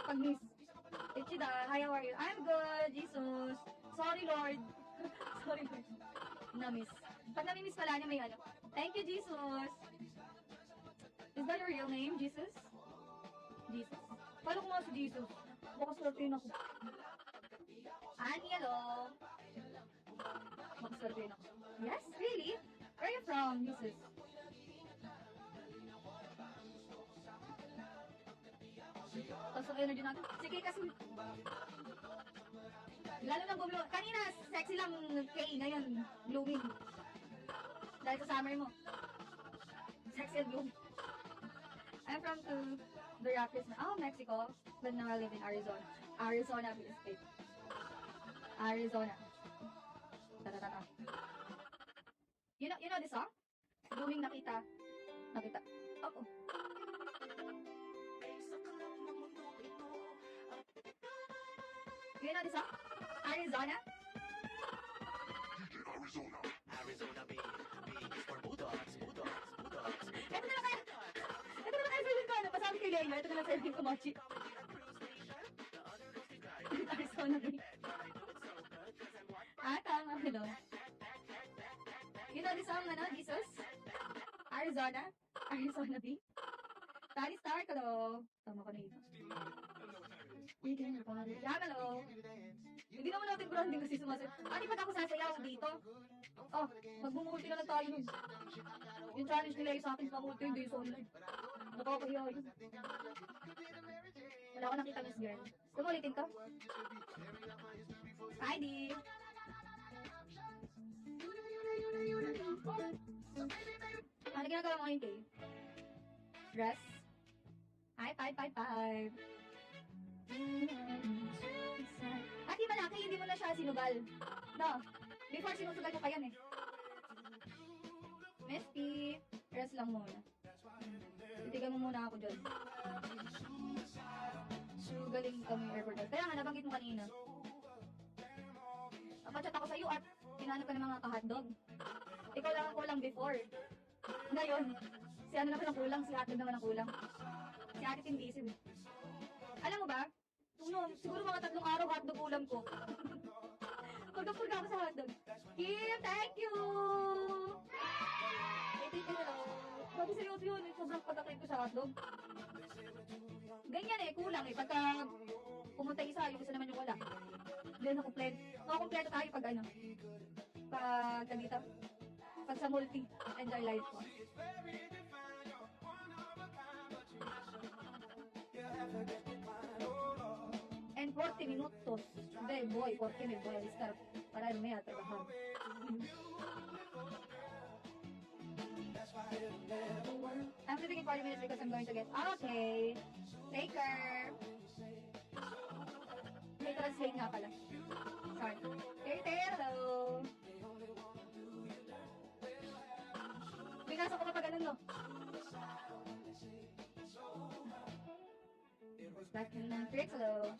pag miss. Ichida, hi, how are you? I'm good, Jesus. Sorry, Lord. Sorry, Lord. Na-miss. Pag nami-miss pala niya, may ano. Thank you, Jesus. Is that your real name, Jesus? Jesus. Follow ko nga si Jesus. Baka swerte ako. Annie, hello. Baka swerte ako. Yes, really? Where are you from, Jesus? Tapos ang energy natin. Sige kasi. Lalo na bumlo. Kanina, sexy lang Kay. Ngayon, blooming. Dahil sa summer mo. Sexy and blooming. I'm from the Rockies. Oh, Mexico. But now I live in Arizona. Arizona State. Arizona. Ta-ta-ta-ta. You know this song? Blooming nakita. Nakita. Oh. You know this song? Arizona? Arizona. Arizona B is for Bulldogs. Ito na lang kayo sa ko. Ano, pasabi kay Leila. Ito na lang sa ko, Mochi. Arizona B. Tama. Hello. You know this song, ano, Jesus? Arizona? Arizona B? Tally Stark, hello. Tama ko na ito. Yeah, hello. Hindi naman natin grounding kasi sumasayaw. Di ba't ako sasayaw dito? Oh, magbumulti na lang tayo nun. Yung challenge nila yung sa akin, pamulti yung days online. Nakakahiya yun. Wala ko nakita, Miss Girl. Tumulitin ka? Heidi! Ano ginagawa mo ngayon, Kay? Dress? Hi, 555. Di ba laki, hindi mo na siya sinugal? No. Before sinusugal ko pa yan eh. Miss P, rest lang muna. Titigan mo muna ako dyan. Sugaling kami airport. Kaya nga, nabanggit mo kanina. Napachat ako sa'yo at hinanap ka ng mga ka-hotdog. Ikaw lang ang kulang before. Ngayon, si ano naman ang kulang, si hotdog naman ang kulang. Si Ate Tindisib. Alam mo ba? Siguro mga 3 araw hotdog ulam ko. Pagkapurga ako sa hotdog. Kim, thank you! Thank you, hello. Sabi seryoso yun, sobrang pagkakrib ko sa hotdog. Ganyan eh, kulang eh. Pagka pumunta isa, yung isa naman yung wala. Then nakumpleto tayo pag ano. Pag sa multi, enjoy life ko. And 40 minutos. Hindi, boy, 40 minutos. Voy a listar para irme a trabajar. I'm leaving in 40 minutes because I'm going to get... Okay. Take care. May translate nga pala. Sorry. Hello. Binasa ko pa ganun, no? Back in the hello.